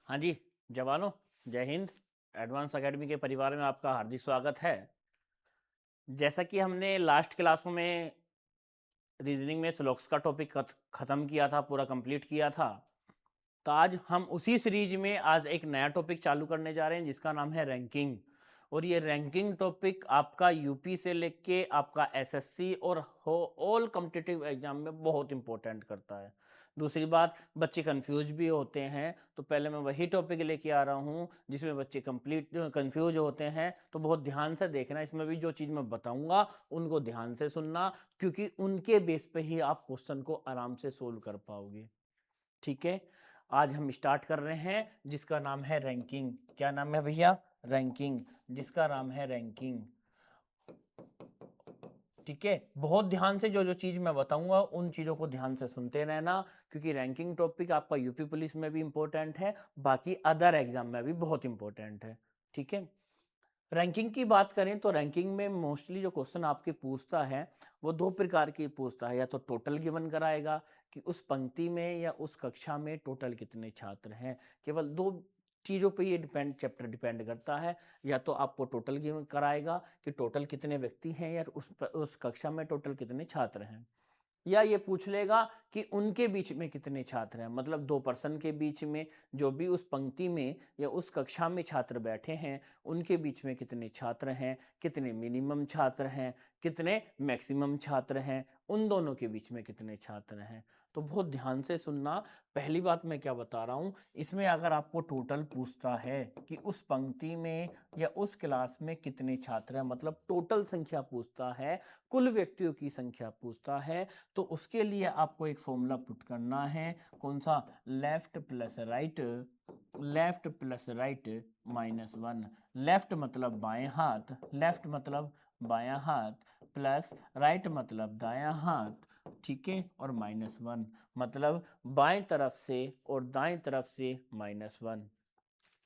हाँ जी, जवानों, जय हिंद। एडवांस एकेडमी के परिवार में आपका हार्दिक स्वागत है। जैसा कि हमने लास्ट क्लासों में रीजनिंग में स्लोक्स का टॉपिक खत्म किया था, पूरा कंप्लीट किया था। तो आज हम उसी सीरीज में आज एक नया टॉपिक चालू करने जा रहे हैं जिसका नाम है रैंकिंग। और ये रैंकिंग टॉपिक आपका यूपी से लेके आपका एसएससी और ऑल कॉम्पिटिटिव एग्जाम में बहुत इंपॉर्टेंट करता है। दूसरी बात, बच्चे कंफ्यूज भी होते हैं, तो पहले मैं वही टॉपिक लेके आ रहा हूँ जिसमें बच्चे कंप्लीट कंफ्यूज होते हैं। तो बहुत ध्यान से देखना, इसमें भी जो चीज़ मैं बताऊंगा उनको ध्यान से सुनना, क्योंकि उनके बेस पे ही आप क्वेश्चन को आराम से सोल्व कर पाओगे। ठीक है, आज हम स्टार्ट कर रहे हैं जिसका नाम है रैंकिंग। क्या नाम है भैया? रैंकिंग। जिसका नाम है रैंकिंग। ठीक है, बहुत ध्यान से जो जो चीज मैं बताऊंगा उन चीजों को ध्यान से सुनते रहना, क्योंकि रैंकिंग टॉपिक आपका यूपी पुलिस में भी इंपॉर्टेंट है, बाकी अदर एग्जाम में भी बहुत इंपॉर्टेंट है। ठीक है, रैंकिंग की बात करें तो रैंकिंग में मोस्टली जो क्वेश्चन आपके पूछता है वो दो प्रकार की पूछता है। या तो टोटल गिवन कराएगा कि उस पंक्ति में या उस कक्षा में टोटल कितने छात्र हैं, केवल दो चीज़ों पे ये चैप्टर डिपेंड करता है। या तो आपको टोटल गिवन कराएगा कि टोटल कितने व्यक्ति हैं या उस कक्षा में टोटल कितने छात्र हैं, या ये पूछ लेगा कि उनके बीच में कितने छात्र हैं, मतलब दो पर्सन के बीच में, जो भी उस पंक्ति में या उस कक्षा में छात्र बैठे हैं उनके बीच में कितने छात्र हैं, कितने मिनिमम छात्र हैं, कितने मैक्सिमम छात्र हैं, उन दोनों के बीच में कितने छात्र हैं। तो बहुत ध्यान से सुनना। पहली बात मैं क्या बता रहा हूँ, इसमें अगर आपको टोटल पूछता है कि उस पंक्ति में या उस क्लास में कितने छात्र हैं, मतलब टोटल संख्या पूछता है, कुल व्यक्तियों की संख्या पूछता है, तो उसके लिए आपको एक फॉर्मूला पुट करना है। कौन सा? Left plus right, left plus right minus one. Left मतलब बाएं हाथ, लेफ्ट मतलब बायां हाथ, प्लस राइट मतलब दायां हाथ। ठीक है, और माइनस वन मतलब बाएं तरफ से और दाएं तरफ से माइनस वन।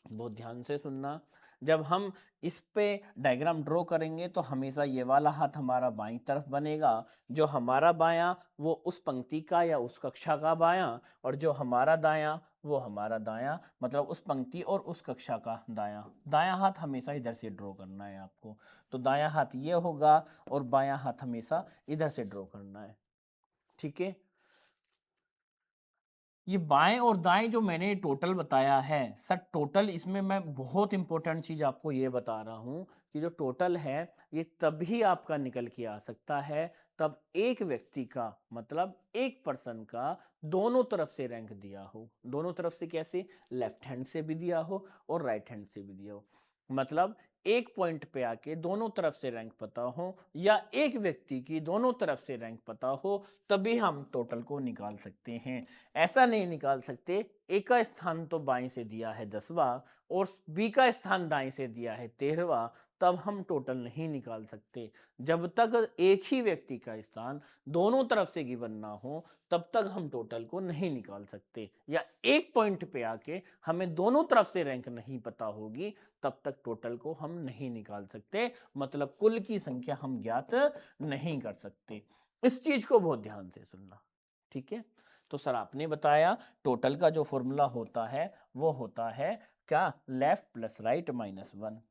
बहुत ध्यान से सुनना। जब हम इस पे डायग्राम ड्रॉ करेंगे तो हमेशा ये वाला हाथ हमारा बाईं तरफ बनेगा, जो हमारा बायां वो उस पंक्ति का या उस कक्षा का बायां, और जो हमारा दायां वो हमारा दायां, मतलब उस पंक्ति और उस कक्षा का दायां। दायां हाथ हमेशा इधर से ड्रॉ करना है आपको, तो दायां हाथ ये होगा और बायां हाथ हमेशा इधर से ड्रॉ करना है। ठीक है, ये बाएं और दाएं जो मैंने टोटल बताया है सर, टोटल इसमें मैं बहुत इंपॉर्टेंट चीज आपको ये बता रहा हूं कि जो टोटल है ये तभी आपका निकल के आ सकता है तब एक व्यक्ति का, मतलब एक पर्सन का दोनों तरफ से रैंक दिया हो। दोनों तरफ से कैसे? लेफ्ट हैंड से भी दिया हो और राइट हैंड से भी दिया हो। मतलब एक पॉइंट पे आके दोनों तरफ से रैंक पता हो, या एक व्यक्ति की दोनों तरफ से रैंक पता हो, तभी हम टोटल को निकाल सकते हैं। ऐसा नहीं निकाल सकते ए का स्थान तो बाएं से दिया है 10वां और बी का स्थान दाएं से दिया है 13वां, तब हम टोटल नहीं निकाल सकते। जब तक एक ही व्यक्ति का स्थान दोनों तरफ से गिवन ना हो तब तक हम टोटल को नहीं निकाल सकते। या एक पॉइंट पे आके हमें दोनों तरफ से रैंक नहीं पता होगी तब तक टोटल को हम नहीं निकाल सकते, मतलब कुल की संख्या हम ज्ञात नहीं कर सकते। इस चीज को बहुत ध्यान से सुनना। ठीक है, तो सर आपने बताया टोटल का जो फॉर्मूला होता है वो होता है क्या? Left plus right minus one.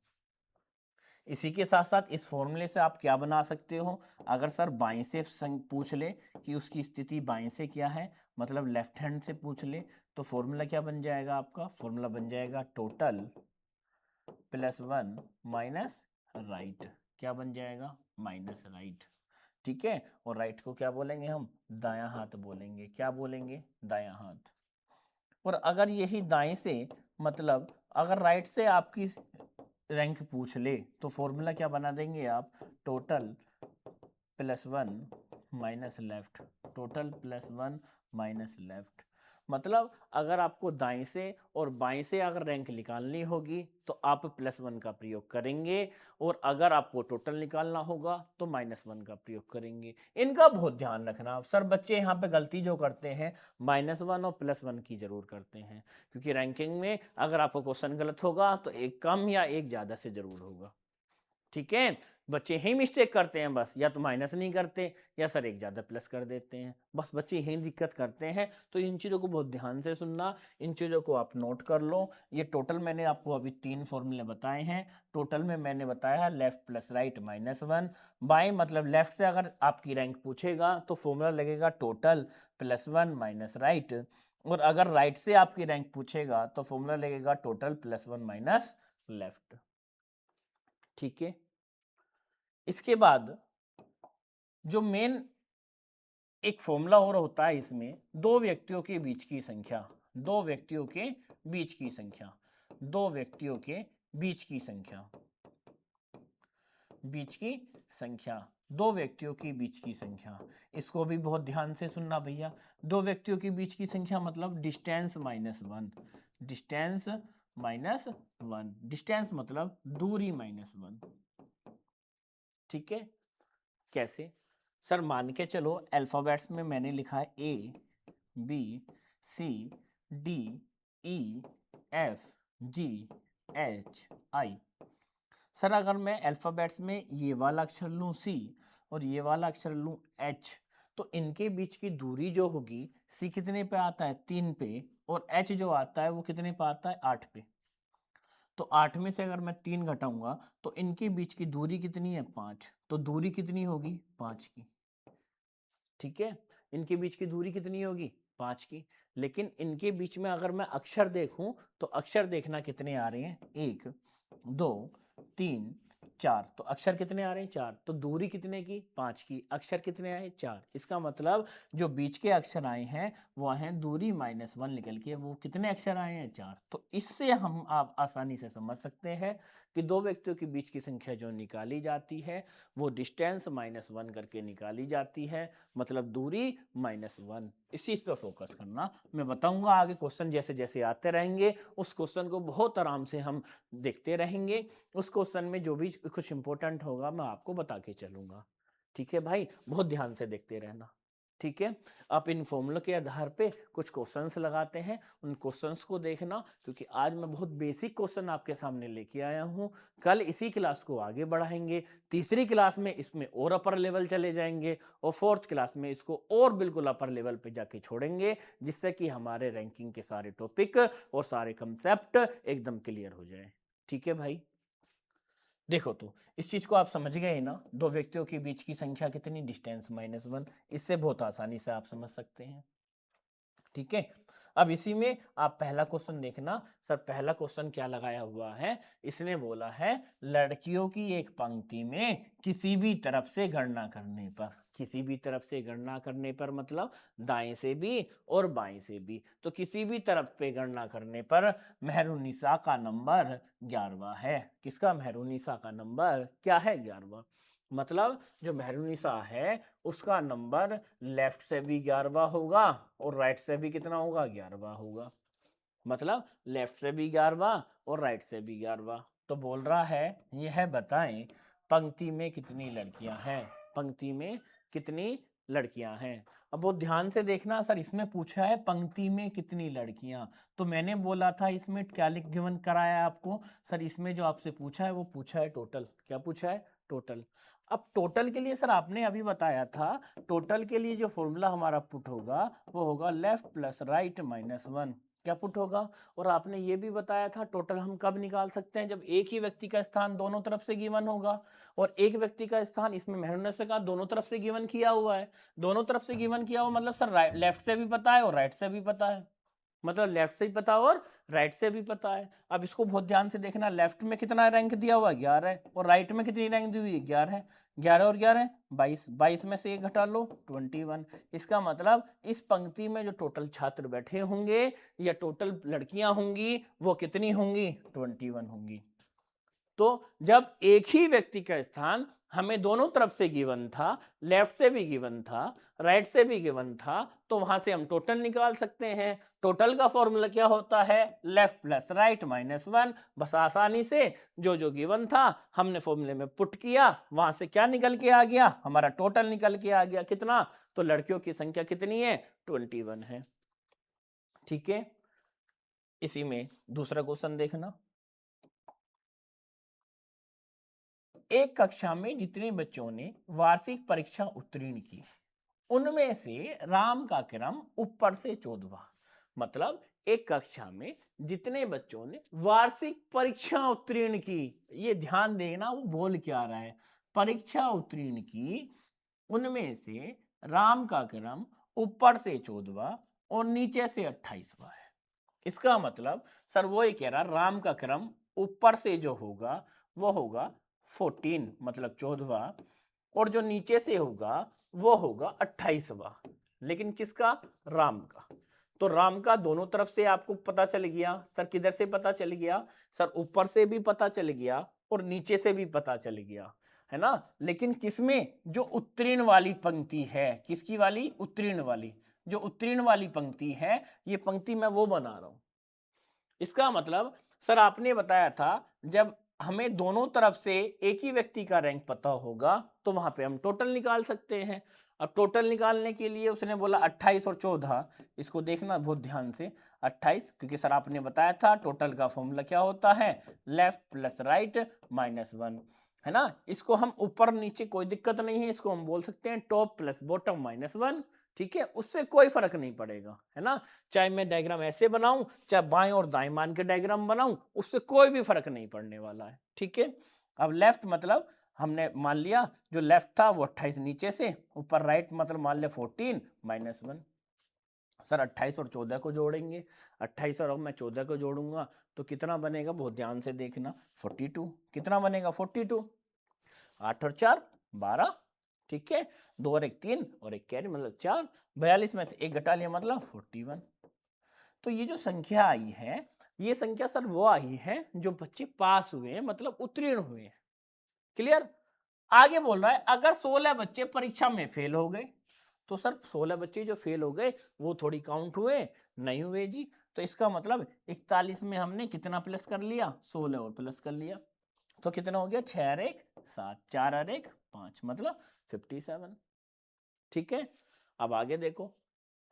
इसी के साथ साथ इस फॉर्मूले से आप क्या बना सकते हो? अगर सर बाएं से पूछ ले कि उसकी स्थिति बाएं से क्या है, मतलब लेफ्ट हैंड से पूछ ले, तो फॉर्मूला क्या बन जाएगा आपका? फॉर्मूला बन जाएगा total plus one minus right. क्या बन जाएगा? Minus right. ठीक है, और राइट को क्या बोलेंगे हम? दायां हाथ बोलेंगे। क्या बोलेंगे? दायां हाथ। और अगर यही दाएं से, मतलब अगर राइट से आपकी रैंक पूछ ले तो फॉर्मूला क्या बना देंगे आप? Total plus one minus left. Total plus one minus left. मतलब अगर आपको दाएं से और बाएं से अगर रैंक निकालनी होगी तो आप प्लस वन का प्रयोग करेंगे, और अगर आपको टोटल निकालना होगा तो माइनस वन का प्रयोग करेंगे। इनका बहुत ध्यान रखना। सर बच्चे यहाँ पे गलती जो करते हैं माइनस वन और प्लस वन की जरूर करते हैं, क्योंकि रैंकिंग में अगर आपको क्वेश्चन गलत होगा तो एक कम या एक ज्यादा से जरूर होगा। ठीक है, बच्चे यही मिस्टेक करते हैं बस, या तो माइनस नहीं करते या सर एक ज़्यादा प्लस कर देते हैं, बस बच्चे यही दिक्कत करते हैं। तो इन चीज़ों को बहुत ध्यान से सुनना, इन चीज़ों को आप नोट कर लो। ये टोटल मैंने आपको अभी 3 फॉर्मूले बताए हैं। टोटल में मैंने बताया लेफ्ट प्लस राइट -1, बाई मतलब लेफ्ट से अगर आपकी रैंक पूछेगा तो फॉर्मूला लगेगा टोटल +1 माइनस राइट, और अगर राइट से आपकी रैंक पूछेगा तो फॉर्मूला लगेगा टोटल +1 माइनस लेफ्ट। ठीक है, इसके बाद जो मेन एक फॉर्मूला और होता है इसमें, दो व्यक्तियों के बीच की संख्या, दो व्यक्तियों के बीच की संख्या, दो व्यक्तियों के बीच की संख्या, बीच की संख्या, दो व्यक्तियों के बीच की संख्या, इसको भी बहुत ध्यान से सुनना भैया। दो व्यक्तियों के बीच की संख्या मतलब डिस्टेंस -1, डिस्टेंस -1, डिस्टेंस मतलब दूरी -1। ठीक है, कैसे? सर मान के चलो अल्फाबेट्स में मैंने लिखा है A B C D E F G H I. Sir अगर मैं अल्फाबेट्स में ये वाला अक्षर लूँ सी और ये वाला अक्षर लूँ एच, तो इनके बीच की दूरी जो होगी, सी कितने पे आता है 3 पे, और एच जो आता है वो कितने पे आता है 8 पे। तो 8 में से अगर मैं 3 घटाऊंगा तो इनके बीच की दूरी कितनी है 5, तो दूरी कितनी होगी 5 की। ठीक है, इनके बीच की दूरी कितनी होगी 5 की। लेकिन इनके बीच में अगर मैं अक्षर देखूं तो अक्षर देखना कितने आ रहे हैं 1 2 3 4, तो अक्षर कितने आ रहे हैं 4, तो दूरी कितने की 5 की, अक्षर कितने आए 4। इसका मतलब जो बीच के अक्षर आए हैं वो हैं दूरी -1 निकल के, वो कितने अक्षर आए हैं 4। तो इससे हम आप आसानी से समझ सकते हैं कि दो व्यक्तियों के बीच की संख्या जो निकाली जाती है वो डिस्टेंस -1 करके निकाली जाती है, मतलब दूरी -1। इस चीज पर फोकस करना। मैं बताऊंगा आगे क्वेश्चन जैसे जैसे आते रहेंगे, उस क्वेश्चन को बहुत आराम से हम देखते रहेंगे। उस क्वेश्चन में जो भी कुछ इंपॉर्टेंट होगा मैं आपको बता के चलूंगा। ठीक है भाई, बहुत ध्यान से देखते रहना। ठीक है, आप इन फॉर्मूले के आधार पे कुछ क्वेश्चंस लगाते हैं, उन क्वेश्चंस को देखना, क्योंकि आज मैं बहुत बेसिक क्वेश्चन आपके सामने लेके आया हूं। कल इसी क्लास को आगे बढ़ाएंगे, तीसरी क्लास में इसमें और अपर लेवल चले जाएंगे, और फोर्थ क्लास में इसको और बिल्कुल अपर लेवल पे जाके छोड़ेंगे, जिससे कि हमारे रैंकिंग के सारे टॉपिक और सारे कंसेप्ट एकदम क्लियर हो जाए। ठीक है भाई, देखो तो इस चीज को आप समझ गए ना, दो व्यक्तियों के बीच की संख्या कितनी, डिस्टेंस -1, इससे बहुत आसानी से आप समझ सकते हैं। ठीक है, अब इसी में आप पहला क्वेश्चन देखना। सर पहला क्वेश्चन क्या लगाया हुआ है, इसने बोला है लड़कियों की एक पंक्ति में किसी भी तरफ से गणना करने पर, किसी भी तरफ से गणना करने पर मतलब दाएं से भी और बाएं से भी, तो किसी भी तरफ पे गणना करने पर मेहरुनिसा का नंबर 11वां है। किसका, मेहरुनिसा का नंबर क्या है 11वां। मतलब जो मेहरुनिसा है उसका नंबर लेफ्ट से भी 11वां होगा और राइट से भी कितना होगा 11वां होगा। मतलब लेफ्ट से भी 11वां और राइट से भी 11वां। तो बोल रहा है यह बताएं पंक्ति में कितनी लड़कियां हैं, पंक्ति में कितनी लड़कियां हैं। अब बहुत ध्यान से देखना, सर इसमें पूछा है पंक्ति में कितनी लड़कियां, तो मैंने बोला था इसमें क्या लिख गिवन कराया आपको, सर इसमें जो आपसे पूछा है वो पूछा है टोटल। क्या पूछा है, टोटल। अब टोटल के लिए सर आपने अभी बताया था, टोटल के लिए जो फॉर्मूला हमारा पुट होगा वो होगा लेफ्ट प्लस राइट -1। क्या पुट होगा, और आपने ये भी बताया था टोटल हम कब निकाल सकते हैं, जब एक ही व्यक्ति का स्थान दोनों तरफ से गिवन होगा, और एक व्यक्ति का स्थान इसमें मेहनत से कहा दोनों तरफ से गिवन किया हुआ है। दोनों तरफ से गिवन किया हुआ मतलब सर लेफ्ट से भी पता है और राइट से भी पता है, मतलब लेफ्ट से भी पता और राइट से भी पता है। अब इसको बहुत ध्यान से देखना, लेफ्ट में कितना रैंक दिया हुआ 11 है, और राइट में कितनी रैंक दी हुई है 11 है। 11 और 11 22, 22 में से एक घटा लो 21। इसका मतलब इस पंक्ति में जो टोटल छात्र बैठे होंगे या टोटल लड़कियां होंगी वो कितनी होंगी 21 होंगी। तो जब एक ही व्यक्ति का स्थान हमें दोनों तरफ से गिवन था, लेफ्ट से भी गिवन था, राइट से भी गिवन था, तो वहां से हम टोटल निकाल सकते हैं। टोटल का फॉर्मूला क्या होता है, लेफ्ट प्लस राइट -1। बस आसानी से जो जो गिवन था हमने फॉर्मूले में पुट किया, वहां से क्या निकल के आ गया, हमारा टोटल निकल के आ गया। कितना, तो लड़कियों की संख्या कितनी है 21 है। ठीक है, इसी में दूसरा क्वेश्चन देखना। एक कक्षा में जितने बच्चों ने वार्षिक परीक्षा उत्तीर्ण की उनमें से राम का क्रम ऊपर से 14वां। मतलब एक कक्षा में जितने बच्चों ने वार्षिक परीक्षा उत्तीर्ण की, ये ध्यान देना वो बोल क्या रहा है, परीक्षा उत्तीर्ण की, उनमें से राम का क्रम ऊपर से 14वां और नीचे से 28वां है। इसका मतलब सर वो ही कह रहा राम का क्रम ऊपर से जो होगा वो होगा 14 मतलब 14वां, और जो नीचे से होगा वो होगा 28वां। लेकिन किसका? राम का। तो राम का दोनों तरफ से आपको पता चल गया। सर किधर से पता चल गया? सर ऊपर से भी पता चल गया और नीचे से भी पता चल गया, है ना। लेकिन किसमें? जो उत्तीर्ण वाली पंक्ति है। किसकी वाली? उत्तीर्ण वाली। जो उत्तीर्ण वाली पंक्ति है, ये पंक्ति मैं वो बना रहा हूं। इसका मतलब सर आपने बताया था जब हमें दोनों तरफ से एक ही व्यक्ति का रैंक पता होगा तो वहां पे हम टोटल निकाल सकते हैं। अब टोटल निकालने के लिए उसने बोला 28 और 14। इसको देखना बहुत ध्यान से। 28 क्योंकि सर आपने बताया था टोटल का फॉर्मूला क्या होता है, लेफ्ट प्लस राइट -1, है ना। इसको हम ऊपर नीचे कोई दिक्कत नहीं है, इसको हम बोल सकते हैं टॉप प्लस बॉटम -1। ठीक है, उससे कोई फर्क नहीं पड़ेगा, है ना। चाहे मैं डायग्राम ऐसे बनाऊं चाहे बाएं और दाएं मान के डायग्राम बनाऊं, उससे कोई भी फर्क नहीं पड़ने वाला है। ठीक है, अब लेफ्ट मतलब हमने मान लिया जो लेफ्ट था वो 28 नीचे से, ऊपर राइट मतलब मान लिया 14 -1। सर 28 और 14 को जोड़ेंगे, 28 और अब मैं 14 को जोड़ूंगा तो कितना बनेगा, बहुत ध्यान से देखना, 42। कितना बनेगा? 42। 8 और 4 12। ठीक है, 2 और 1 3 और 1 कैरी मतलब 4। 42 में से 1 घटा लिया मतलब 41। तो ये जो संख्या आई है, ये संख्या सर वो आई है जो बच्चे पास हुए हैं, मतलब उत्तीर्ण हुए हैं। क्लियर। आगे बोल रहा है अगर 16 बच्चे परीक्षा में फेल हो गए, तो सर 16 बच्चे जो फेल हो गए वो थोड़ी काउंट हुए? नहीं हुए जी। तो इसका मतलब 41 में हमने कितना प्लस कर लिया? 16 और प्लस कर लिया। तो कितना हो गया? 6 और 1 7, 4 और 1 5 मतलब 57। ठीक है, अब आगे देखो,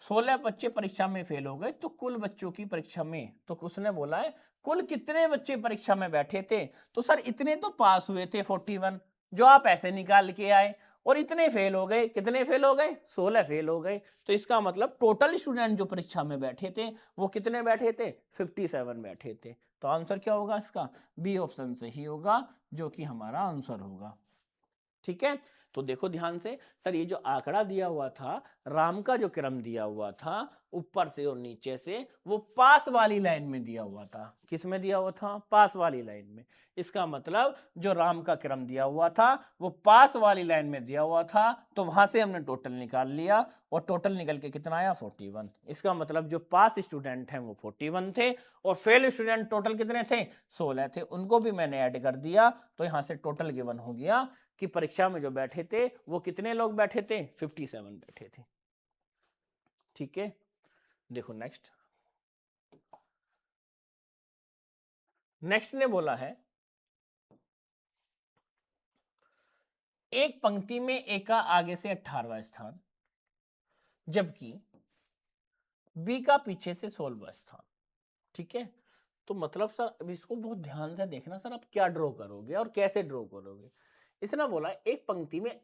16 बच्चे परीक्षा में फेल हो गए तो कुल बच्चों की परीक्षा में, तो उसने बोला है कुल कितने बच्चे परीक्षा में बैठे थे, तो सर इतने तो पास हुए थे 41 जो आप ऐसे निकाल के आए, और इतने फेल हो गए। कितने फेल हो गए? 16 फेल हो गए। तो इसका मतलब टोटल स्टूडेंट जो परीक्षा में बैठे थे वो कितने बैठे थे? 57 बैठे थे। तो आंसर क्या होगा इसका? बी ऑप्शन सही होगा, जो कि हमारा आंसर होगा। ठीक है, तो देखो ध्यान से, सर ये जो आंकड़ा दिया हुआ था, राम का जो क्रम दिया हुआ था ऊपर से और नीचे से, वो पास वाली लाइन में दिया हुआ था। किस में दिया हुआ था? पास वाली लाइन में। इसका मतलब जो राम का क्रम दिया हुआ था वो पास वाली लाइन में दिया हुआ था, तो वहां से हमने टोटल निकाल लिया और टोटल निकल के कितना आया? 41। इसका मतलब जो पास स्टूडेंट हैं वो 41 थे और फेल स्टूडेंट टोटल कितने थे? 16 थे, उनको भी मैंने ऐड कर दिया। तो यहां से टोटल गिवन हो गया कि परीक्षा में जो बैठे थे वो कितने लोग बैठे थे? 57 बैठे थे। ठीक है, देखो नेक्स्ट। नेक्स्ट ने बोला है एक पंक्ति में ए का आगे से 18वां स्थान, जबकि बी का पीछे से 16वां स्थान। ठीक है, तो मतलब सर अब इसको बहुत ध्यान से देखना, सर आप क्या ड्रॉ करोगे और कैसे ड्रॉ करोगे। इसने बोला एक पंक्ति में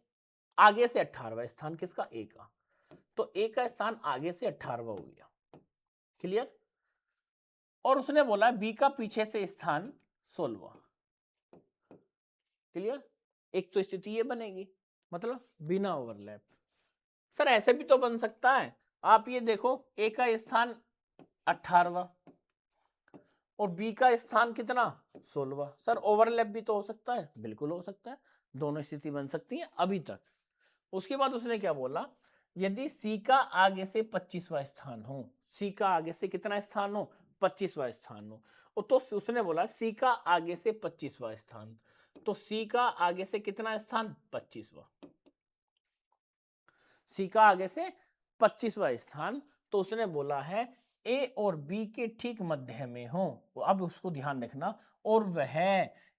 आगे से 18वां स्थान किसका? ए का। तो ए का स्थान आगे से 18वां हो गया। क्लियर। और उसने बोला बी का पीछे से स्थान 16वां। क्लियर। एक तो स्थिति ये बनेगी, मतलब बिना ओवरलैप। सर ऐसे भी तो बन सकता है, आप ये देखो ए का स्थान 18वां और बी का स्थान कितना? 16वां। सर ओवरलैप भी तो हो सकता है, बिल्कुल हो सकता है, दोनों स्थिति बन सकती है अभी तक। उसके बाद उसने क्या बोला, यदि सी का आगे से 25वां स्थान हो, सी का आगे से कितना स्थान हो? 25वां स्थान हो। तो उसने बोला सी का आगे से 25वां स्थान, तो सी का आगे से कितना स्थान? 25वां। सी का आगे से 25वां स्थान, तो उसने बोला है ए और बी के ठीक मध्य में हो। अब उसको ध्यान रखना, और वह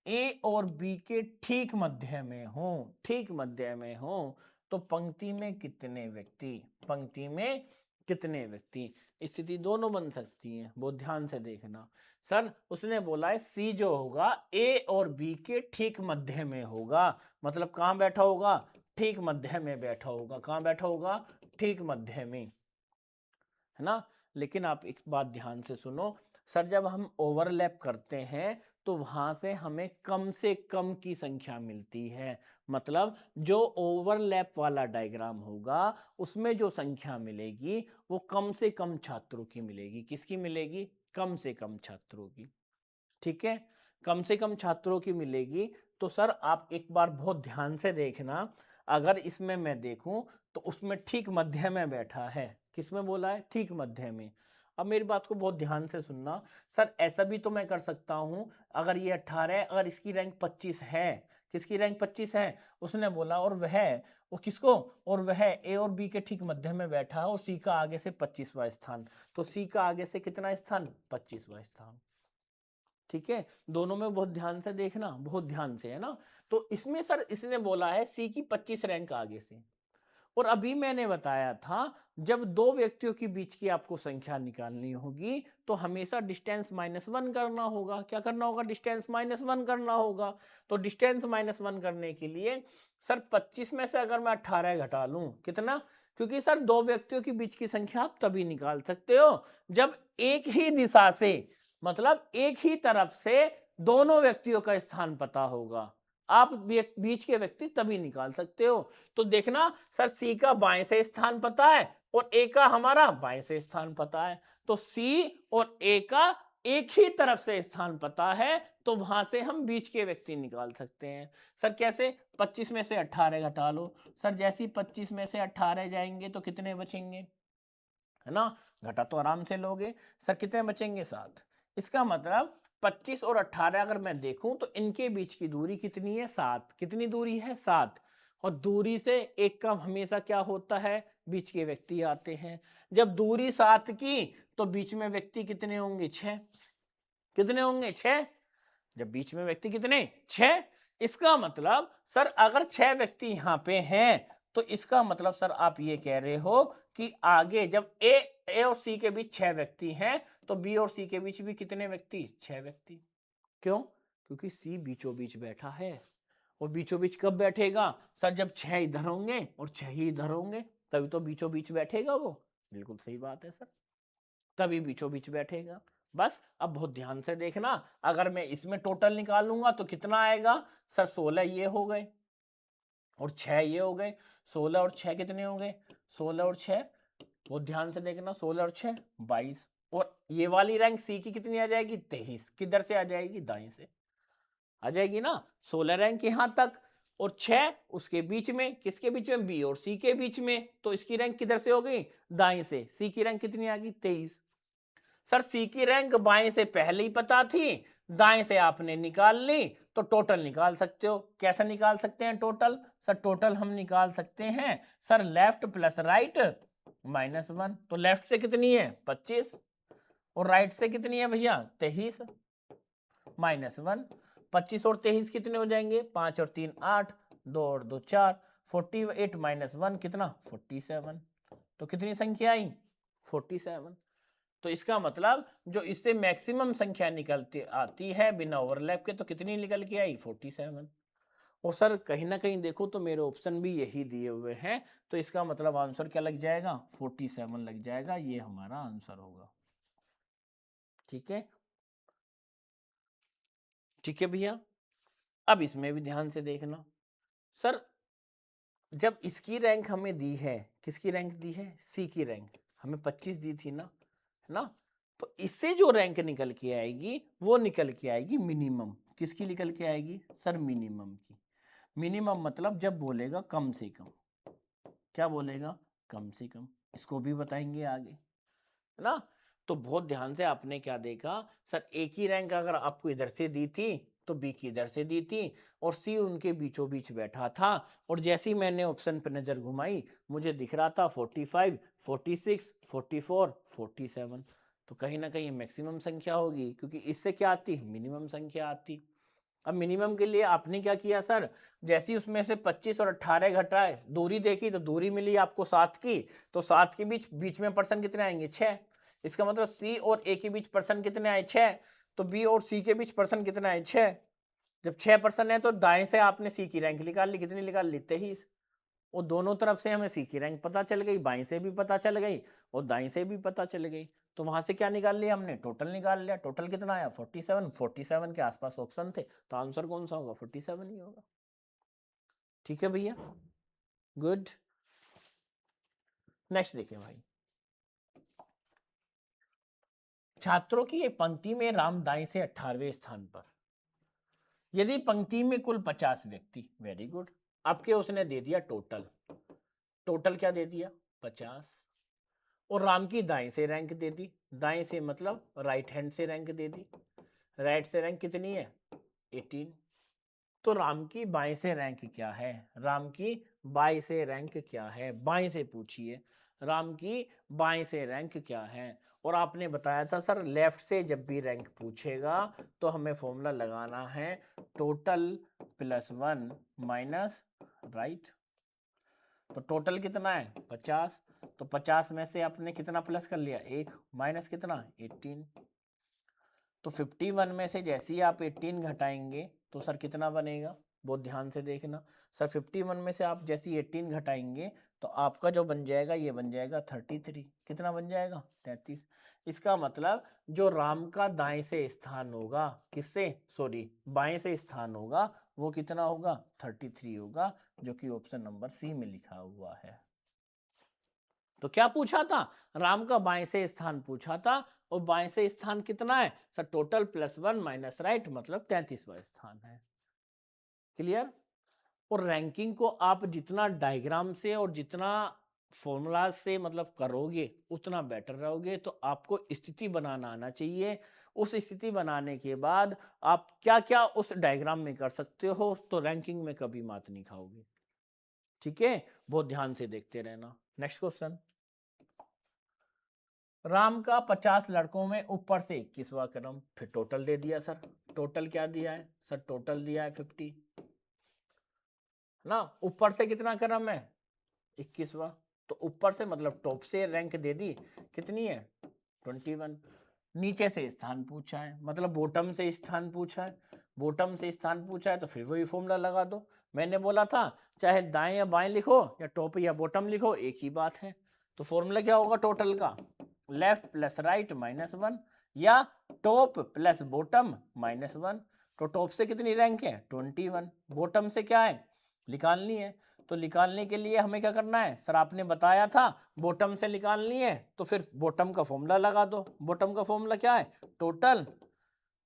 ए और बी के ठीक मध्य में हो, ठीक मध्य में हो, तो पंक्ति में कितने व्यक्ति? पंक्ति में कितने व्यक्ति। स्थिति दोनों बन सकती है, बहुत ध्यान से देखना। सर उसने बोला है सी जो होगा ए और बी के ठीक मध्य में होगा, मतलब कहाँ बैठा होगा, ठीक मध्य में बैठा होगा। कहाँ बैठा होगा, ठीक मध्य में, है ना। लेकिन आप एक बात ध्यान से सुनो, सर जब हम ओवरलैप करते हैं तो वहां से हमें कम से कम की संख्या मिलती है। मतलब जो ओवरलैप वाला डायग्राम होगा उसमें जो संख्या मिलेगी वो कम से कम छात्रों की मिलेगी। किसकी मिलेगी, कम से कम छात्रों की। ठीक है, कम से कम छात्रों की मिलेगी। तो सर आप एक बार बहुत ध्यान से देखना, अगर इसमें मैं देखूं तो उसमें ठीक मध्य में बैठा है। किसमें बोला है, ठीक मध्य में। अब मेरी बात को बहुत ध्यान से सुनना, सर ऐसा भी तो मैं कर सकता हूं, अगर ये 18 है, अगर इसकी रैंक 25 है, किसकी रैंक 25 है, उसने बोला, और वह वो किसको, और वह ए और बी के ठीक मध्य में बैठा है और सी का आगे से 25वां स्थान, तो सी का आगे से कितना स्थान, 25वां स्थान। ठीक है, दोनों में बहुत ध्यान से देखना, बहुत ध्यान से, है ना। तो इसमें सर इसने बोला है सी की 25 रैंक आगे से। और अभी मैंने बताया था जब दो व्यक्तियों के बीच की आपको संख्या निकालनी होगी तो हमेशा डिस्टेंस -1 करना होगा। क्या करना होगा, डिस्टेंस -1 करना होगा। तो डिस्टेंस -1 करने के लिए सर 25 में से अगर मैं 18 घटा लूं, कितना, क्योंकि सर दो व्यक्तियों के बीच की संख्या आप तभी निकाल सकते हो जब एक ही दिशा से, मतलब एक ही तरफ से दोनों व्यक्तियों का स्थान पता होगा। आप बीच के व्यक्ति तभी निकाल सकते हो। तो देखना सर सी का बाएं से स्थान पता है और ए का हमारा बाएं से स्थान पता है, तो सी और ए का एक ही तरफ से स्थान पता है, तो वहां से हम बीच के व्यक्ति निकाल सकते हैं। सर कैसे, 25 में से 18 घटा लो। सर जैसे ही 25 में से 18 जाएंगे तो कितने बचेंगे, है ना, घटा तो आराम से लोगे। सर कितने बचेंगे, 7। इसका मतलब 25 और 18 अगर मैं देखूं तो इनके बीच की दूरी कितनी है, 7। कितनी दूरी है, 7। और दूरी से एक का हमेशा क्या होता है, बीच के व्यक्ति आते हैं। जब दूरी 7 की तो बीच में व्यक्ति कितने होंगे, 6। कितने होंगे, 6। जब बीच में व्यक्ति कितने, 6। इसका मतलब सर अगर 6 व्यक्ति यहां पे हैं तो इसका मतलब सर आप ये कह रहे हो कि आगे जब ए और सी के बीच 6 व्यक्ति हैं तो बी और सी के बीच भी कितने व्यक्ति, 6 व्यक्ति। क्यों, क्योंकि सी बीचों बीच बैठा है। और बीचों बीच कब बैठेगा, सर जब 6 इधर होंगे और 6 ही इधर होंगे, तभी तो बीचों बीच बैठेगा वो। बिल्कुल सही बात है सर, तभी बीचों बीच बैठेगा। बस अब बहुत ध्यान से देखना, अगर मैं इसमें टोटल निकालूंगा तो कितना आएगा, सर 16 ये हो गए और 6 ये हो गए। 16 और 6 कितने हो गए, 16 और 6, बहुत ध्यान से देखना, 16 और 6 22। और ये वाली रैंक सी की कितनी आ जाएगी, 23। किधर से आ जाएगी, दाएं से आ जाएगी ना। 16 रैंक यहां तक और 6 उसके बीच में, किसके बीच में, बी और सी के बीच में, तो इसकी रैंक किधर से हो गई, दाएं से। सी की रैंक कितनी आ गई, 23। सर सी की रैंक बाएं से पहले ही पता थी, दाएं से आपने निकाल ली, तो टोटल निकाल सकते हो। कैसे निकाल सकते हैं टोटल, सर टोटल हम निकाल सकते हैं सर लेफ्ट प्लस राइट -1। तो लेफ्ट से कितनी है, 25, और राइट से कितनी है भैया, 23 -1। 25 और 23 कितने हो जाएंगे, 5 और 3 8, 2 और 2 4, 48 -1 कितना, 47। तो कितनी संख्या आई, 47। तो इसका मतलब जो इससे मैक्सिमम संख्या निकलती आती है बिना ओवरलैप के, तो कितनी निकल के आई, 47। और सर कहीं ना कहीं देखो तो मेरे ऑप्शन भी यही दिए हुए हैं, तो इसका मतलब आंसर क्या लग जाएगा, 47 लग जाएगा, ये हमारा आंसर होगा। ठीक है, ठीक है भैया। अब इसमें भी ध्यान से देखना, सर जब इसकी रैंक हमें दी है, किसकी रैंक दी है, सी की रैंक हमें 25 दी थी ना, है ना। तो इससे जो रैंक निकल के आएगी वो निकल के आएगी मिनिमम। किसकी निकल के आएगी, सर मिनिमम की। मिनिमम मतलब जब बोलेगा कम से कम, क्या बोलेगा, कम से कम। इसको भी बताएंगे आगे, है ना। तो बहुत ध्यान से आपने क्या देखा, सर एक ही रैंक अगर आपको इधर से दी थी तो बी की इधर से दी थी और सी उनके बीचों बीच बैठा था। और जैसे ही मैंने ऑप्शन पर नजर घुमाई मुझे दिख रहा था 45 46 44 47। तो कहीं ना कहीं मैक्सिमम संख्या होगी क्योंकि इससे क्या आती, मिनिमम संख्या आती। अब मिनिमम के लिए आपने क्या किया सर, जैसे ही उसमें से 25 और 18 घटाए, दूरी देखी तो दूरी मिली आपको 7 की, तो 7 के बीच बीच में पर्सन कितने आएंगे, 6। इसका मतलब सी और ए के बीच पर्सन कितने आए, 6। तो बी और सी के बीच पर्सन कितने आए, 6। जब 6 पर्सन है तो दाएं से आपने सी की रैंक निकाल ली, कितनी निकाल ली, 23। और दोनों तरफ से हमें सी की रैंक पता चल गई, बाएं से भी पता चल गई और दाएं से भी पता चल गई। तो वहां से क्या निकाल लिया हमने, टोटल निकाल लिया। टोटल कितना आया, 47। 47 के आसपास ऑप्शन थे, तो आंसर कौन सा होगा, 47 ही होगा। ठीक है भैया, गुड। नेक्स्ट देखिए भाई, छात्रों की एक पंक्ति में राम दाएं से 18वें स्थान पर, यदि पंक्ति में कुल 50 व्यक्ति, वेरी गुड, आपके उसने दे दिया टोटल, टोटल क्या दे दिया, 50। और राम की दाएं से रैंक दे दी, दाएं से मतलब राइट हैंड से रैंक दे दी, राइट से रैंक कितनी है, 18। तो राम की बाएं से रैंक क्या है, राम की बाएं से रैंक क्या है, बाएं से पूछिए, राम की बाएं से रैंक क्या है। और आपने बताया था सर लेफ्ट से जब भी रैंक पूछेगा तो हमें फॉर्मूला लगाना है टोटल प्लस 1 माइनस राइट। तो टोटल कितना है, 50। तो 50 में से आपने कितना प्लस कर लिया, 1 माइनस कितना, 18। तो 51 में से जैसे ही आप 18 घटाएंगे तो सर कितना बनेगा, बहुत ध्यान से देखना। सर 51 में से आप जैसे ही 18 घटाएंगे तो आपका जो बन जाएगा ये बन जाएगा 33। कितना बन जाएगा, 33। इसका मतलब जो राम का दाएं से स्थान होगा, किससे, सॉरी बाएं से स्थान होगा, वो कितना होगा, 33 होगा, जो कि ऑप्शन नंबर सी में लिखा हुआ है। तो क्या पूछा था, राम का बाएं से स्थान पूछा था, और बाएं से स्थान कितना है sir, total plus 1 minus right, मतलब 33वां स्थान है। क्लियर। और रैंकिंग को आप जितना डायग्राम से और जितना फॉर्मूला से मतलब करोगे उतना बेटर रहोगे। तो आपको स्थिति बनाना आना चाहिए, उस स्थिति बनाने के बाद आप क्या क्या उस डायग्राम में कर सकते हो, तो रैंकिंग में कभी मात नहीं खाओगे। ठीक है, बहुत ध्यान से देखते रहना। नेक्स्ट क्वेश्चन, राम का 50 लड़कों में ऊपर से 21वां क्रम, फिर टोटल दे दिया सर, टोटल क्या दिया है सर, टोटल दिया है 50 ना, ऊपर से कितना क्रम है, 21वां। तो ऊपर से मतलब टॉप से रैंक दे दी, कितनी है, 21। नीचे से स्थान पूछा है, मतलब बॉटम से स्थान पूछा है, बॉटम से स्थान पूछा है तो फिर वही फॉर्मूला लगा दो। मैंने बोला था चाहे दाएं या बाएं लिखो या टॉप या बॉटम लिखो एक ही बात है। तो फॉर्मूला क्या होगा टोटल का, लेफ्ट प्लस राइट माइनस 1, या टॉप प्लस बॉटम माइनस 1। तो टॉप से कितनी रैंक है, 21, बॉटम से क्या है, निकालनी है। तो निकालने के लिए हमें क्या करना है सर, आपने बताया था बॉटम से निकालनी है, तो फिर बॉटम का फॉर्मूला लगा दो। बॉटम का फॉर्मूला क्या है, टोटल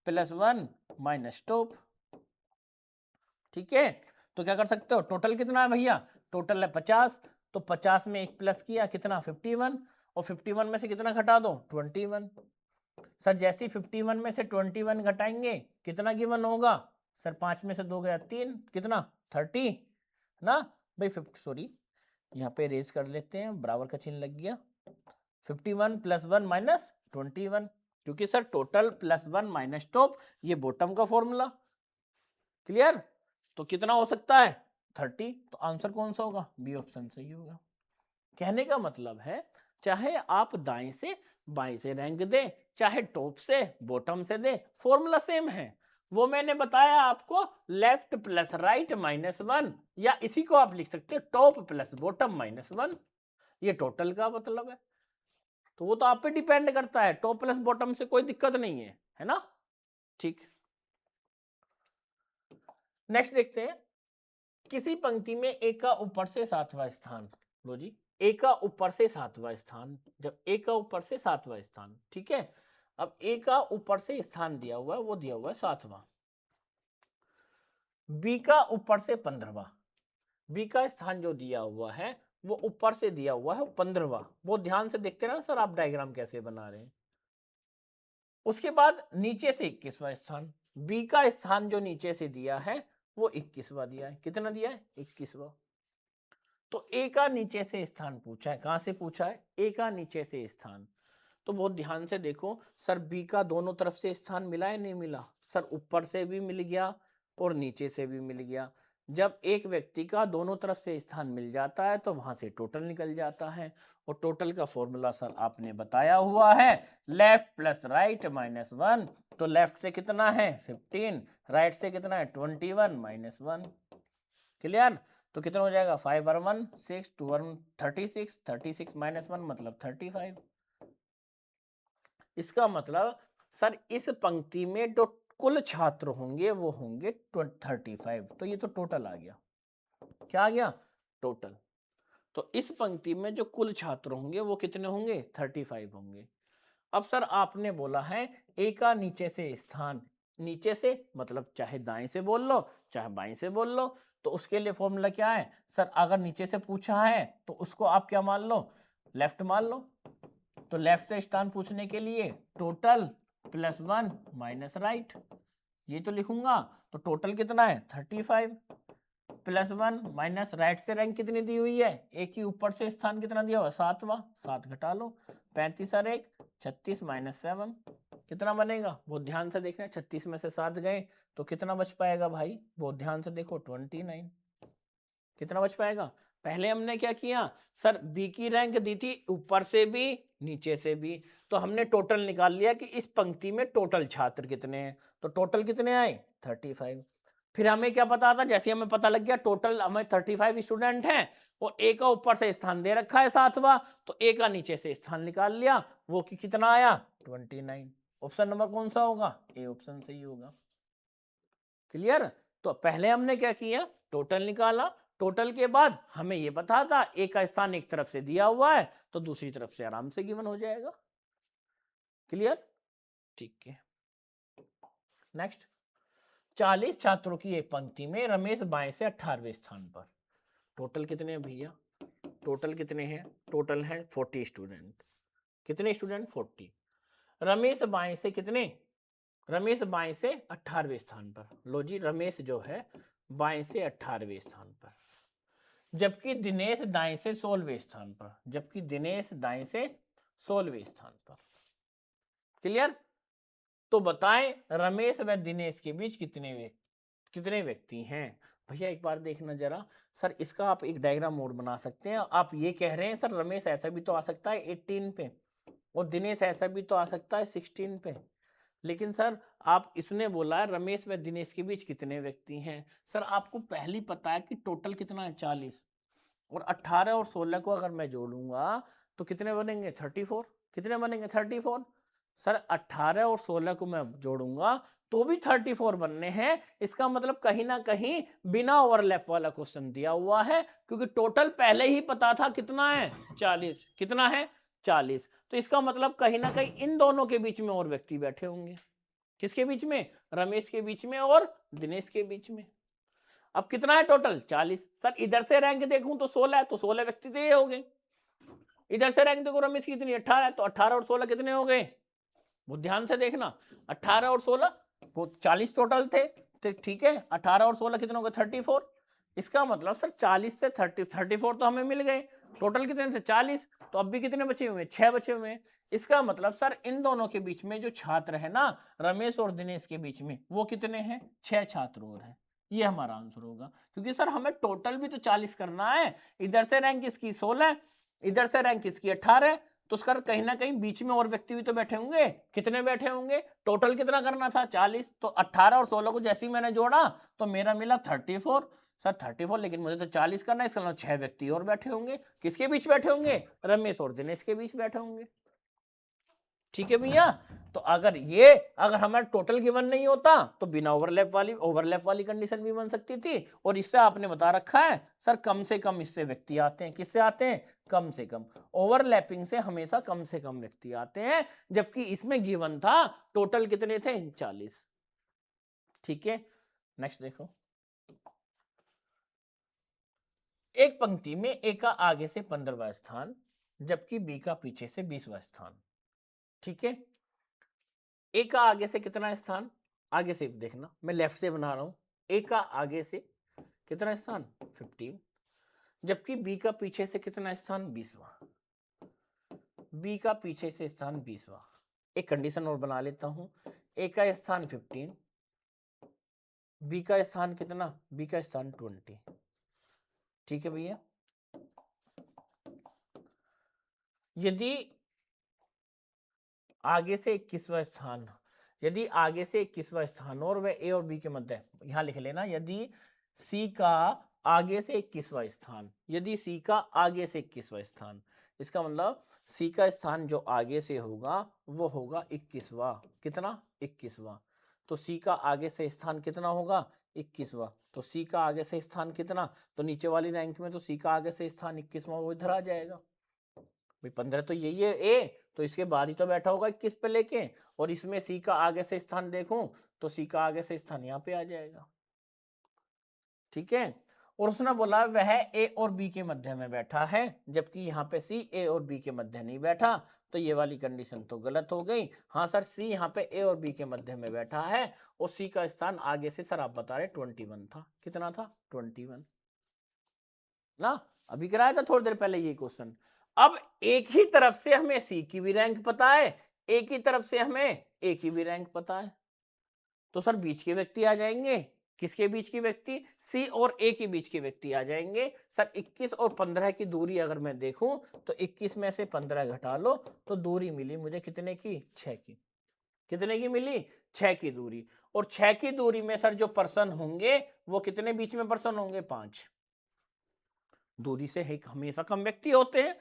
प्लस 1 माइनस टॉप। ठीक है, तो क्या कर सकते हो, टोटल कितना है भैया, टोटल है 50, तो 50 में एक प्लस किया कितना, 51, और 51 में से कितना घटा दो, 21। सर जैसे 51 में से 21 घटाएंगे कितना गिवन होगा सर, 5 में से 2 गया 3, कितना 30 ना भाई, 50 सॉरी यहाँ पे रेज कर लेते हैं, बराबर का चिन्ह लग गया। 51 प्लस 1 माइनस 21, क्योंकि sir total plus 1 minus top, ये बॉटम का फॉर्मूला। क्लियर। तो कितना हो सकता है, 30। तो आंसर कौन सा होगा, बी ऑप्शन सही होगा। कहने का मतलब है चाहे आप दाएं से बाएं से रैंक दे, चाहे टॉप से बॉटम से दे, फॉर्मूला सेम है। वो मैंने बताया आपको, लेफ्ट प्लस राइट माइनस 1, या इसी को आप लिख सकते हो टॉप प्लस बॉटम माइनस 1, ये टोटल का मतलब है। तो वो तो आप पे डिपेंड करता है, टॉप प्लस बॉटम से कोई दिक्कत नहीं है ना। ठीक, नेक्स्ट देखते हैं, किसी पंक्ति में ए का ऊपर से 7वां स्थान, लो जी, ए का ऊपर से 7वां स्थान, जब ए का ऊपर से 7वां स्थान, ठीक है। अब ए का ऊपर से स्थान दिया हुआ है, वो दिया हुआ है 7वां, बी का ऊपर से 15वां, बी का स्थान जो दिया हुआ है वो ऊपर से दिया हुआ है 15वां। बहुत ध्यान से देखते ना सर आप डायग्राम कैसे बना रहे हैं। उसके बाद नीचे से 21वां स्थान, बी का स्थान जो नीचे से दिया है वो 21वां दिया है, कितना दिया है, 21वां। तो ए का नीचे से स्थान पूछा है, कहां से पूछा है, ए का नीचे से स्थान। तो बहुत ध्यान से देखो सर, बी का दोनों तरफ से स्थान मिला है नहीं मिला, सर ऊपर से भी मिल गया और नीचे से भी मिल गया। जब एक व्यक्ति का दोनों तरफ से स्थान मिल जाता है तो वहां से टोटल निकल जाता है। और टोटल का फॉर्मूला सर आपने बताया हुआ है, left plus right minus one. तो लेफ्ट से कितना है 15, राइट से कितना है 21 माइनस वन। क्लियर? तो कितना हो जाएगा 5 और 1 6 2 और 36, 36 माइनस वन मतलब 35। इसका मतलब सर इस पंक्ति में जो कुल छात्र होंगे वो होंगे 35। तो ये तो टोटल आ गया। क्या आ गया? टोटल। तो इस पंक्ति में जो कुल छात्र होंगे वो कितने होंगे? 35 होंगे। अब सर आपने बोला है ए का नीचे से स्थान, नीचे से मतलब चाहे दाएं से बोल लो चाहे बाएं से बोल लो। तो उसके लिए फॉर्मूला क्या है सर? अगर नीचे से पूछा है तो उसको आप क्या मान लो? लेफ्ट मान लो। तो लेफ्ट से स्थान पूछने के लिए total plus one minus right, ये तो लिखूंगा। तो टोटल कितना है 35 प्लस वन माइनस राइट से रैंक कितनी दी हुई है? एक ही ऊपर से स्थान कितना दिया हुआ? 7वां। 7 घटा लो, 35 और 1 36 माइनस 7 कितना बनेगा? बहुत ध्यान से देखना, 36 में से 7 गए तो कितना बच पाएगा भाई? बहुत ध्यान से देखो 29। कितना बच पाएगा? पहले हमने क्या किया सर? बी की रैंक दी थी ऊपर से भी नीचे से भी। तो हमने टोटल निकाल लिया कि इस पंक्ति में टोटल छात्र कितने हैं। तो टोटल कितने आए? 35। फिर हमें क्या पता था? जैसे हमें पता लग गया टोटल हमें 35 स्टूडेंट हैं और ए का ऊपर से स्थान दे रखा है 7वां, तो ए का नीचे से स्थान निकाल लिया, वो कि कितना आया? 29। ऑप्शन नंबर कौन सा होगा? ए ऑप्शन सही होगा। क्लियर? तो पहले हमने क्या किया? टोटल निकाला। टोटल के बाद हमें यह पता था एक का स्थान एक तरफ से दिया हुआ है तो दूसरी तरफ से आराम से गिवन हो जाएगा। क्लियर? ठीक है। नेक्स्ट, 40 छात्रों की एक पंक्ति में रमेश बाएं से 18वें स्थान पर। टोटल कितने हैं भैया? टोटल कितने हैं? टोटल है 40 स्टूडेंट। कितने स्टूडेंट? 40। रमेश बाएं से कितने? रमेश बाएं से 18वें स्थान पर। लो जी, रमेश जो है बाएं से 18वें स्थान पर, जबकि दिनेश दाएं से 16वें स्थान पर। जबकि दिनेश दाएं से 16वें स्थान पर। क्लियर? तो बताएं रमेश व दिनेश के बीच कितने व्यक्ति हैं? भैया एक बार देखना जरा सर, इसका आप एक डायग्राम मोड बना सकते हैं। आप ये कह रहे हैं सर रमेश ऐसा भी तो आ सकता है 18 पे और दिनेश ऐसा भी तो आ सकता है 16 पे। लेकिन सर आप इसने बोला है रमेश व दिनेश के बीच कितने व्यक्ति हैं। सर आपको पहले ही पता है कि टोटल कितना है 40, और 18 और 16 को अगर मैं जोड़ूंगा तो कितने बनेंगे? 34। कितने बनेंगे? 34। सर 18 और 16 को मैं जोड़ूंगा तो भी 34 बनने हैं। इसका मतलब कहीं ना कहीं बिना ओवरलैप वाला क्वेश्चन दिया हुआ है, क्योंकि टोटल पहले ही पता था कितना है 40। कितना है? 40। तो इसका मतलब कहीं ना कहीं इन दोनों के बीच में और व्यक्ति बैठे होंगे। किसके बीच में? रमेश के बीच में और दिनेश के बीच में। अब कितना है टोटल? 40। सर इधर से रैंक देखूं तो 16 है, तो 16 व्यक्ति तो ये हो गए। इधर से रैंक देखो रमेश की कितनी? 18 है, तो 18 और 16 कितने हो गए? वो ध्यान से देखना, 18 और 16 वो 40 टोटल थे। तो ठीक है, 18 और 16 कितने हो गए? 34। इसका मतलब सर 40 से 34 तो हमें मिल गए। टोटल कितने थे? 40। तो अब भी कितने बचे हुए? 6 बचे हुए हैं। इसका मतलब सर इन दोनों के बीच में जो छात्र है ना, रमेश और दिनेश के बीच में, वो कितने हैं? 6 छात्र और हैं। ये हमारा आंसर होगा, क्योंकि सर हमें टोटल भी तो 40 करना है। इधर से रैंक इसकी 16, इधर से रैंक इसकी 18, तो उसका कहीं ना कहीं बीच में और व्यक्ति भी तो बैठे होंगे। कितने बैठे होंगे? टोटल कितना करना था? 40। तो 18 और 16 को जैसे ही मैंने जोड़ा तो मेरा मिला 34। सर 34, लेकिन मुझे तो 40 करना है, इसका मतलब 6 व्यक्ति और बैठे होंगे। किसके बीच बैठे होंगे? रमेश और दिनेश के बीच बैठे होंगे। ठीक है भैया? तो अगर हमारा टोटल गिवन नहीं होता तो बिना ओवरलैप वाली कंडीशन भी बन सकती थी। और इससे आपने बता रखा है सर कम से कम इससे व्यक्ति आते हैं। किससे आते हैं? कम से कम। ओवरलैपिंग से हमेशा कम से कम व्यक्ति आते हैं, जबकि इसमें गिवन था टोटल कितने थे? 40। ठीक है, नेक्स्ट देखो। एक पंक्ति में ए का आगे से 15वां स्थान, जबकि बी का पीछे से 20वां स्थान। ठीक है, ए का आगे से कितना स्थान? आगे से देखना, मैं लेफ्ट से बना रहा हूं। ए का आगे से कितना स्थान? 15। जबकि बी का पीछे से कितना स्थान? 20वां। बी का पीछे से स्थान 20वां। एक कंडीशन और बना लेता हूं, ए का स्थान 15, बी का स्थान कितना, बी का स्थान 20। ठीक है भैया। यदि आगे से 21वां स्थान, यदि आगे से 21वां स्थान और वह ए और बी के मध्य है, यहां लिख लेना, यदि सी का आगे से 21वां स्थान, यदि सी का आगे से 21वां स्थान, इसका मतलब सी का स्थान जो आगे से होगा वो होगा 21वां, कितना, 21वां। तो सी का आगे से स्थान कितना होगा, 21वां। तो सी का आगे से स्थान कितना, तो नीचे वाली रैंक में तो सी का आगे से स्थान 21वां वो इधर आ जाएगा भाई। 15 तो यही है ए, तो इसके बाद ही तो बैठा होगा 21 पे लेके, और इसमें सी का आगे से स्थान देखूं तो सी का आगे से स्थान यहाँ पे आ जाएगा। ठीक है। और उसने बोला वह ए और बी के मध्य में बैठा है, जबकि यहाँ पे सी ए और बी के मध्य नहीं बैठा, तो ये वाली कंडीशन तो गलत हो गई। हाँ सर, सी यहाँ पे ए और बी के मध्य में बैठा है, और सी का स्थान आगे से सर आप बता रहे 21 था, कितना था, 21 ना। अभी कराया था थोड़ी देर पहले ये क्वेश्चन। अब एक ही तरफ से हमें सी की भी रैंक पता है, एक ही तरफ से हमें ए की भी रैंक पता है, तो सर बीच के व्यक्ति आ जाएंगे। किसके बीच के व्यक्ति, सी और ए के बीच के व्यक्ति आ जाएंगे। सर 21 और 15 की दूरी अगर मैं देखूं तो 21 में से 15 घटा लो तो दूरी मिली मुझे कितने की, 6 की। कितने की मिली, 6 की दूरी। और 6 की दूरी में सर जो पर्सन होंगे वो कितने बीच में पर्सन होंगे, 5। दूरी से एक हमेशा कम व्यक्ति होते हैं,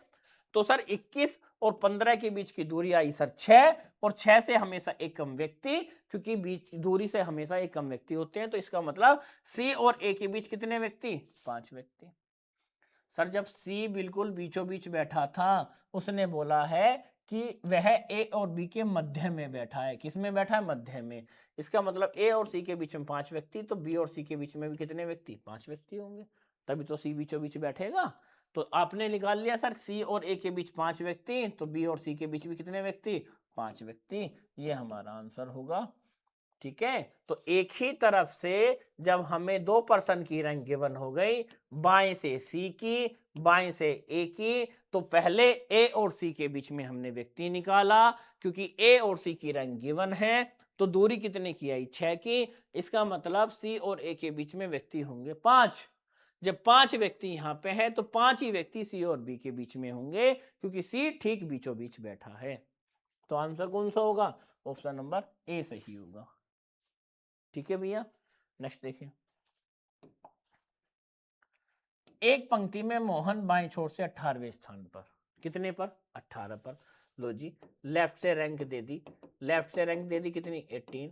तो सर 21 और 15 के बीच की दूरी आई सर 6, और 6 से हमेशा एक कम व्यक्ति, क्योंकि बीच दूरी से हमेशा एक कम व्यक्ति होते हैं, तो इसका मतलब सी और ए के बीच कितने व्यक्ति, 5 व्यक्ति। सर जब सी बिल्कुल बीचों बीच बैठा था, उसने बोला है कि वह ए और बी के मध्य में बैठा है। किस में बैठा है, मध्य में। इसका मतलब ए और सी के बीच में 5 व्यक्ति, तो बी और सी के बीच में भी कितने व्यक्ति, 5 व्यक्ति होंगे, तभी तो सी बीचों बीच बैठेगा। तो आपने निकाल लिया सर सी और ए के बीच 5 व्यक्ति, तो बी और सी के बीच भी कितने व्यक्ति, 5 व्यक्ति। ये हमारा आंसर होगा। ठीक है। तो एक ही तरफ से जब हमें दो पर्सन की रैंक गिवन हो गई, बाएं से सी की, बाएं से ए की, तो पहले ए और सी के बीच में हमने व्यक्ति निकाला, क्योंकि ए और सी की रैंक गिवन है, तो दूरी कितने की आई, 6 की। इसका मतलब सी और ए के बीच में व्यक्ति होंगे 5। जब 5 व्यक्ति यहां पे है तो 5 ही व्यक्ति सी और बी के बीच में होंगे, क्योंकि सी ठीक बीचों बीच बैठा है। तो आंसर कौन सा होगा, ऑप्शन नंबर ए सही होगा। ठीक है भैया। नेक्स्ट देखिए, एक पंक्ति में मोहन बाएं छोर से 18वें स्थान पर, कितने पर, 18 पर। लो जी, लेफ्ट से रैंक दे दी, लेफ्ट से रैंक दे दी कितनी, 18।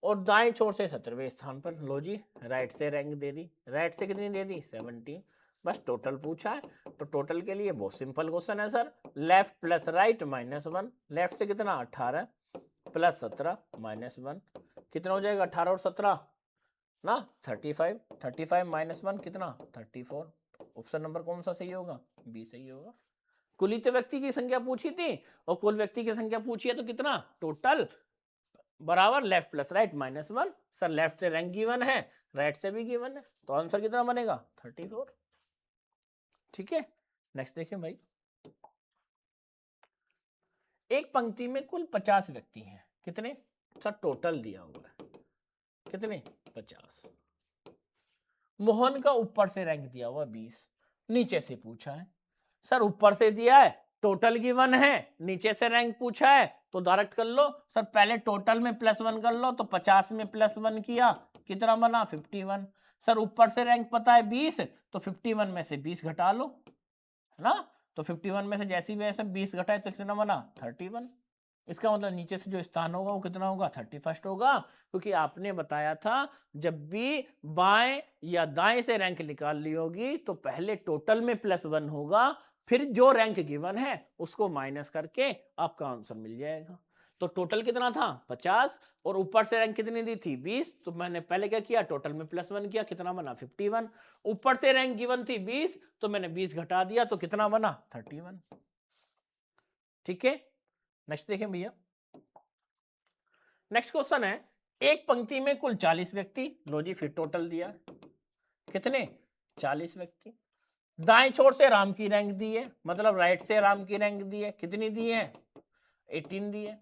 और दाएं छोर से 17वें स्थान पर। लो जी, राइट से रैंक दे दी, राइट से कितनी दे दी, 17। बस टोटल पूछा है, तो टोटल के लिए बहुत सिंपल क्वेश्चन है sir, left plus right -1। Left से कितना, 18 प्लस 17 -1, कितना हो जाएगा, 18 और 17 ना, 35। 35 -1 कितना, 34। ऑप्शन नंबर कौन सा सही होगा, बी सही होगा। कुलित व्यक्ति की संख्या पूछी थी और कुल व्यक्ति की संख्या पूछी है, तो कितना, टोटल बराबर left plus right -1। Sir left से रैंक गिवन है, राइट से भी गिवन है, तो आंसर कितना बनेगा, 34। ठीक है। नेक्स्ट देखिए भाई, एक पंक्ति में कुल 50 व्यक्ति हैं, कितने, सर टोटल दिया हुआ है, कितने, 50। मोहन का ऊपर से रैंक दिया हुआ 20, नीचे से पूछा है। सर ऊपर से दिया है, टोटल गिवन है, नीचे से रैंक पूछा है, तो डायरेक्ट कर लो सर, पहले टोटल में +1 कर लो, तो 50 में +1 किया, कितना बना, 51। सर ऊपर से रैंक पता है 20, तो 51 में से 20 घटा लो, है ना। तो 51 में से जैसी वैसे 20 घटाए तो कितना बना, 31। इसका मतलब नीचे से जो स्थान होगा वो कितना होगा, 31 होगा, क्योंकि आपने बताया था जब भी बाएं या दाएं से रैंक निकाल ली होगी तो पहले टोटल में +1 होगा, फिर जो रैंक गिवन है उसको माइनस करके आपका आंसर मिल जाएगा। तो टोटल कितना था, 50, और ऊपर से रैंक कितनी दी थी, 20। तो मैंने पहले क्या किया, टोटल में +1 किया, कितना बना, 51। ऊपर से रैंक गिवन थी 20, तो मैंने 20 घटा दिया, तो कितना बना, 31। ठीक है। नेक्स्ट देखें भैया, नेक्स्ट क्वेश्चन है, एक पंक्ति में कुल 40 व्यक्ति। लो जी, फिर टोटल दिया, कितने, 40 व्यक्ति। दाएं छोर से राम की रैंक दी है, मतलब राइट से राम की रैंक दी है, कितनी दी है, 18 दी है।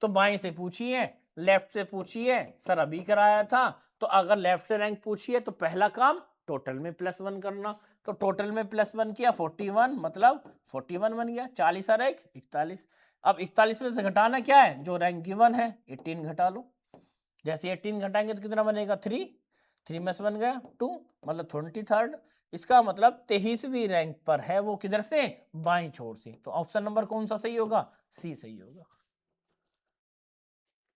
तो बाएं से पूछी है, लेफ्ट से पूछी है, सर अभी कराया था, तो अगर लेफ्ट से रैंक पूछिए तो पहला काम टोटल में +1 करना। तो टोटल में +1 किया 41, मतलब 41 बन गया। 40 और 1 41। अब 41 में से घटाना क्या है, जो रैंक गिवन है 18 घटा लो। जैसे 18 घटाएंगे तो कितना बनेगा 3, 3 में से बन गया 2, मतलब 23rd। इसका मतलब 23वीं रैंक पर है वो, किधर से, बाईं छोर से। तो ऑप्शन नंबर कौन सा सही होगा, सी सही होगा।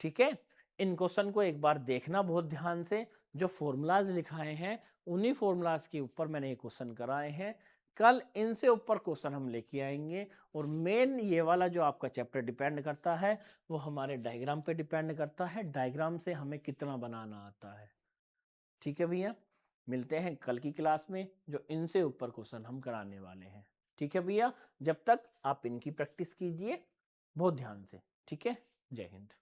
ठीक है, इन क्वेश्चन को एक बार देखना बहुत ध्यान से। जो फॉर्मूलाज लिखाए हैं उन्हीं फॉर्मूलाज के ऊपर मैंने ये क्वेश्चन कराए हैं। कल इनसे ऊपर क्वेश्चन हम लेके आएंगे। और मेन ये वाला जो आपका चैप्टर डिपेंड करता है वो हमारे डायग्राम पे डिपेंड करता है, डायग्राम से हमें कितना बनाना आता है। ठीक है भैया, मिलते हैं कल की क्लास में जो इनसे ऊपर क्वेश्चन हम कराने वाले हैं। ठीक है भैया, जब तक आप इनकी प्रैक्टिस कीजिए बहुत ध्यान से। ठीक है, जय हिंद।